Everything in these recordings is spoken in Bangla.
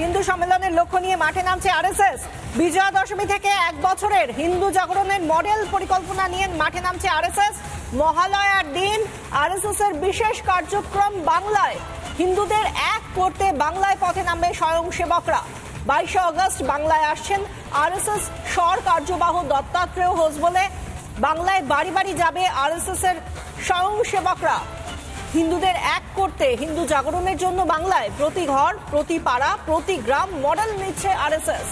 হিন্দু সম্মেলনের লক্ষ্য নিয়ে মাঠে নামছে আরএসএস। বিজয়া দশমী থেকে এক বছরের হিন্দু জাগরণের মডেল পরিকল্পনা নিয়ে মাঠে নামছে আরএসএস। মহালয়ার দিন আরএসএস এর বিশেষ কার্যক্রম বাংলায়। হিন্দুদের এক করতে বাংলায় পথে নামবে স্বয়ংসেবকরা। 22 আগস্ট বাংলায় আসছেন আরএসএস স্বর কার্যবাহ দত্তাত্রেয় ঘোষ বলে। বাংলায় বাড়ি বাড়ি যাবে আরএসএস এর স্বয়ংসেবকরা। হিন্দুদের এক করতে, হিন্দু জাগরণের জন্য বাংলায় প্রতি ঘর, প্রতি পাড়া, প্রতি গ্রাম মডেল নিচ্ছে আরএসএস।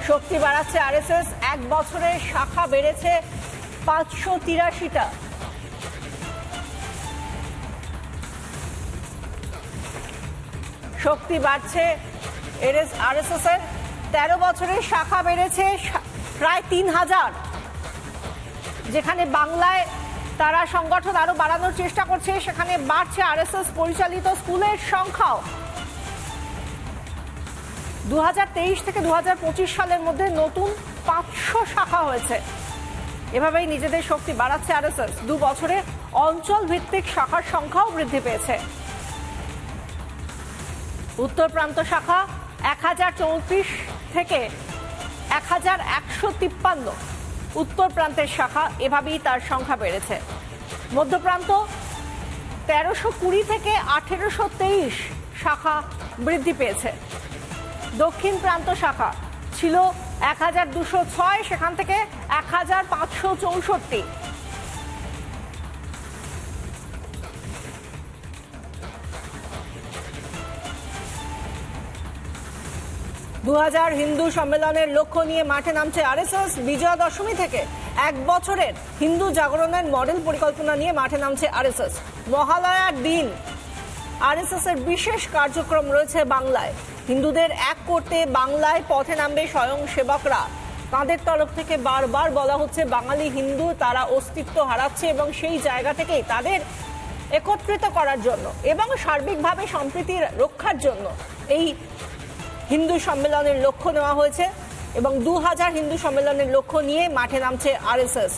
শক্তি বাড়াচ্ছে আরএসএস। এক বছরে শাখা বেড়েছে 583টা। শক্তি বাড়ছে আরএসএস এর। 13 বছরের শাখা বেড়েছে প্রায় 3000। যেখানে বাংলায় তারা সংগঠন আরো বাড়ানোর চেষ্টা করছে, সেখানে বাড়ছে আরএসএস পরিচালিত স্কুলের সংখ্যাও। 2023 থেকে 2025 সালের মধ্যে নতুন 500 শাখা হয়েছে। এভাবেই নিজেদের শক্তি বাড়াচ্ছে আরএসএস। 2 বছরে অঞ্চল ভিত্তিক শাখার সংখ্যাও বৃদ্ধি পেয়েছে। উত্তর প্রান্ত শাখা 1034 থেকে 1153। উত্তর প্রান্তের শাখা এভাবেই তার সংখ্যা বেড়েছে। মধ্যপ্রান্ত 1320 থেকে 1823 শাখা বৃদ্ধি পেয়েছে। দক্ষিণ প্রান্ত শাখা ছিল 1206, সেখান থেকে 1564। 2000 হিন্দু সম্মেলনের লক্ষ্য নিয়ে মাঠে নামছে আরএসএস। বিজয়া দশমী থেকে এক বছরের হিন্দু জাগরণের মডেল পরিকল্পনা নিয়ে মাঠে নামছে আরএসএস। মহালয়ার দিন আরএসএস এর বিশেষ কার্যক্রম রয়েছে বাংলায়। হিন্দুদের এক করতে বাংলায় পথে নামবে স্বয়ংসেবকরা। তাদের তরফ থেকে বারবার বলা হচ্ছে বাঙালি হিন্দু তারা অস্তিত্ব হারাচ্ছে এবং সেই জায়গা থেকেই তাদের একত্রিত করার জন্য এবং সার্বিকভাবে সম্প্রীতি রক্ষার জন্য এই হিন্দু সম্মেলনের লক্ষ্য নেওয়া হয়েছে এবং 2000 হিন্দু সম্মেলনের লক্ষ্য নিয়ে মাঠে নামছে আরএসএস।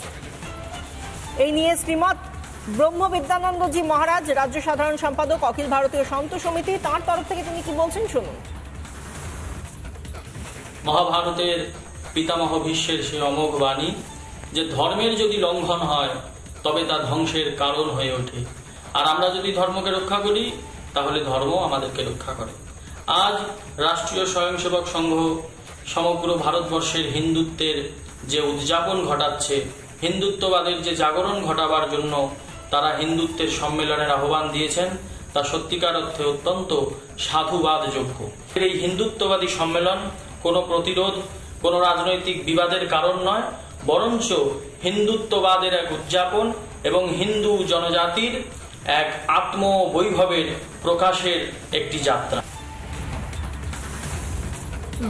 এই নিয়ে শ্রীমৎ ব্রহ্মবিদ্যানন্দজি মহারাজ, রাজ্য সাধারণ সম্পাদক অখিল ভারতীয় সন্ত সমিতি, তাঁর তরফ থেকে তিনি কি বলছেন শুনুন। মহাভারতের পিতামহ ভীষ্মের সেই অমোঘ বাণী যে ধর্মের যদি লঙ্ঘন হয় তবে তা ধ্বংসের কারণ হয়ে ওঠে, আর আমরা যদি ধর্মকে রক্ষা করি তাহলে ধর্ম আমাদেরকে রক্ষা করে। আজ রাষ্ট্রীয় স্বয়ংসেবক সংঘ সমগ্র ভারতবর্ষের হিন্দুত্বের যে উদযাপন ঘটাচ্ছে, হিন্দুত্ববাদের যে জাগরণ ঘটাবার জন্য তারা হিন্দুত্বের সম্মেলনের আহ্বান দিয়েছেন, তা সত্যিকার অর্থে অত্যন্ত সাধুবাদযোগ্য। এই হিন্দুত্ববাদী সম্মেলন কোনো প্রতিরোধ, কোনো রাজনৈতিক বিবাদের কারণ নয়, বরঞ্চ হিন্দুত্ববাদের এক উদযাপন এবং হিন্দু জনজাতির এক আত্মবৈভবের প্রকাশের একটি যাত্রা।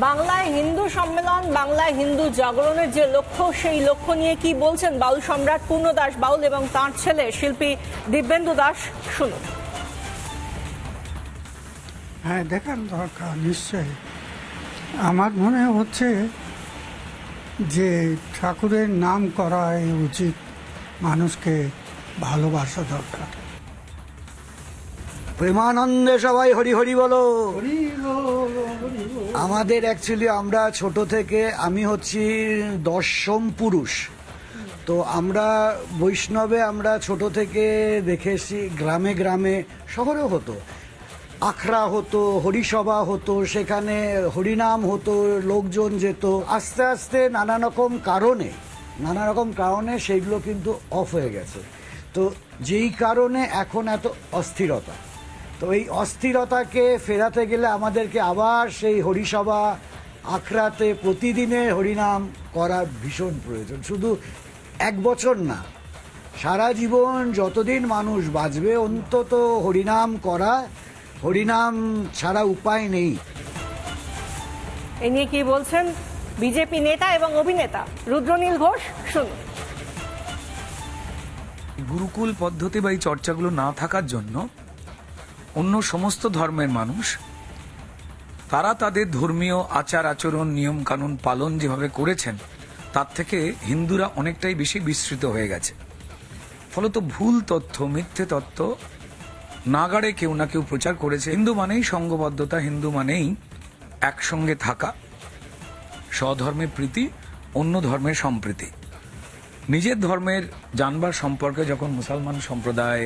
বাংলায় হিন্দু সম্মেলন, বাংলায় হিন্দু জাগরণের যে লক্ষ্য, সেই লক্ষ্য নিয়ে কি বলছেন বাউল সম্রাট পূর্ণদাস বাউল এবং তাঁর ছেলে শিল্পী দিব্যেন্দু দাস, শুনুন। হ্যাঁ, দেখার দরকার নিশ্চয়ই। আমার মনে হচ্ছে যে ঠাকুরের নাম করাই উচিত, মানুষকে ভালোবাসা দরকার। প্রেমানন্দে সবাই হরি হরি বলো। আমাদের অ্যাকচুয়ালি আমরা ছোট থেকে, আমি হচ্ছি 10ম পুরুষ, তো আমরা বৈষ্ণবে আমরা ছোট থেকে দেখেছি। গ্রামে গ্রামে, শহরেও হতো, আখড়া হতো, হরিসভা হতো, সেখানে হরিনাম হতো, লোকজন যেত। আস্তে আস্তে নানা রকম কারণে সেইগুলো কিন্তু অফ হয়ে গেছে। তো যেই কারণে এখন এত অস্থিরতা, তো এই অস্থিরতাকে ফেরাতে গেলে আমাদেরকে আবার সেই হরিসভা, আখড়াতে প্রতিদিনে হরিনাম করা ভীষণ প্রয়োজন। শুধু এক বছর না, সারা জীবন যতদিন মানুষ বাঁচবে অন্তত হরিনাম করা, হরিনাম ছাড়া উপায় নেই। এ নিয়ে কি বলছেন বিজেপি নেতা এবং অভিনেতা রুদ্রনীল ঘোষ, শুনুন। গুরুকুল পদ্ধতি বা এই চর্চাগুলো না থাকার জন্য অন্য সমস্ত ধর্মের মানুষ তারা তাদের ধর্মীয় আচার আচরণ নিয়ম কানুন পালন যেভাবে করেছেন তার থেকে হিন্দুরা অনেকটাই বেশি বিস্তৃত হয়ে গেছে। ফলত ভুল তথ্য, মিথ্যে তথ্য নাগাড়ে কেউ না কেউ প্রচার করেছে। হিন্দু মানেই সংঘবদ্ধতা, হিন্দু মানেই একসঙ্গে থাকা, স্বধর্মে প্রীতি, অন্য ধর্মের সম্প্রীতি। নিজের ধর্মের জানবার সম্পর্কে যখন মুসলমান সম্প্রদায়,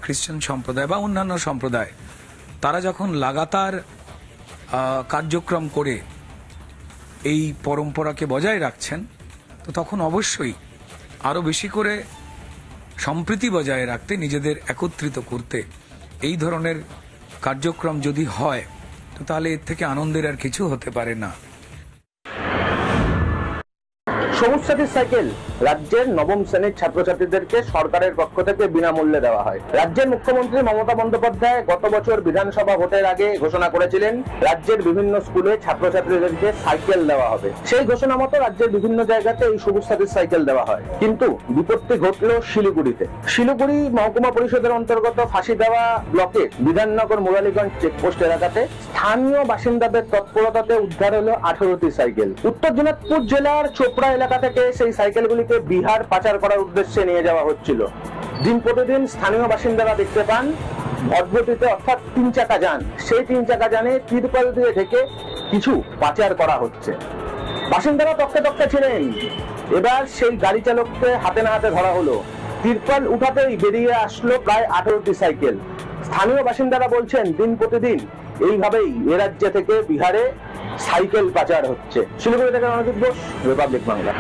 খ্রিস্টান সম্প্রদায় বা অন্যান্য সম্প্রদায় তারা যখন লাগাতার কার্যক্রম করে এই পরম্পরাকে বজায় রাখছেন, তো তখন অবশ্যই আরো বেশি করে সম্প্রীতি বজায় রাখতে, নিজেদের একত্রিত করতে এই ধরনের কার্যক্রম যদি হয়, তো তাহলে এর থেকে আনন্দের আর কিছু হতে পারে না। সবুজ সাথীর সাইকেল রাজ্যের নবম শ্রেণীর ছাত্রছাত্রীদেরকে সরকারের পক্ষ থেকে বিনামূল্যে দেওয়া হয়। রাজ্যের মুখ্যমন্ত্রী মমতা বন্দ্যোপাধ্যায় গত বছর বিধানসভা ভোটের আগে ঘোষণা করেছিলেন রাজ্যের বিভিন্ন স্কুলে ছাত্রছাত্রীদেরকে সাইকেল দেওয়া হবে। সেই ঘোষণা মতো রাজ্যের বিভিন্ন জায়গাতে এই সবুজ সাথীর সাইকেল দেওয়া হয়। কিন্তু বিপত্তি ঘটল শিলিগুড়িতে। শিলিগুড়ি মহকুমা পরিষদের অন্তর্গত ফাঁসি দেওয়া ব্লকে বিধাননগর মুরালীগঞ্জ চেকপোস্ট এলাকাতে স্থানীয় বাসিন্দাদের তৎপরতাতে উদ্ধার হলো 18টি সাইকেল। উত্তর দিনাজপুর জেলার চোপড়া এলাকা থেকে সেই সাইকেলগুলিকে বিহার পাচার করার উদ্দেশ্যে নিয়ে যাওয়া হচ্ছিল। দিন প্রতিদিন স্থানীয় বাসিন্দারা দেখতে পান ভটভটিতে, অর্থাৎ 3 চাকা যান, সেই 3 চাকা যানে তিরপল দিয়ে ঢেকে কিছু পাচার করা হচ্ছে। বাসিন্দারা তককে তককে ছিলেন। এবার সেই গাড়ি চালককে হাতে না হাতে ধরা হলো। তিরপল উঠাতেই বেরিয়ে আসলো প্রায় 18টি সাইকেল। স্থানীয় বাসিন্দারা বলছেন দিন প্রতিদিন এইভাবেই এ রাজ্য থেকে বিহারে সাইকেল পাচার হচ্ছে। শিলিগুড়ি থেকে রণজিৎ ঘোষ, রিপাবলিক বাংলা।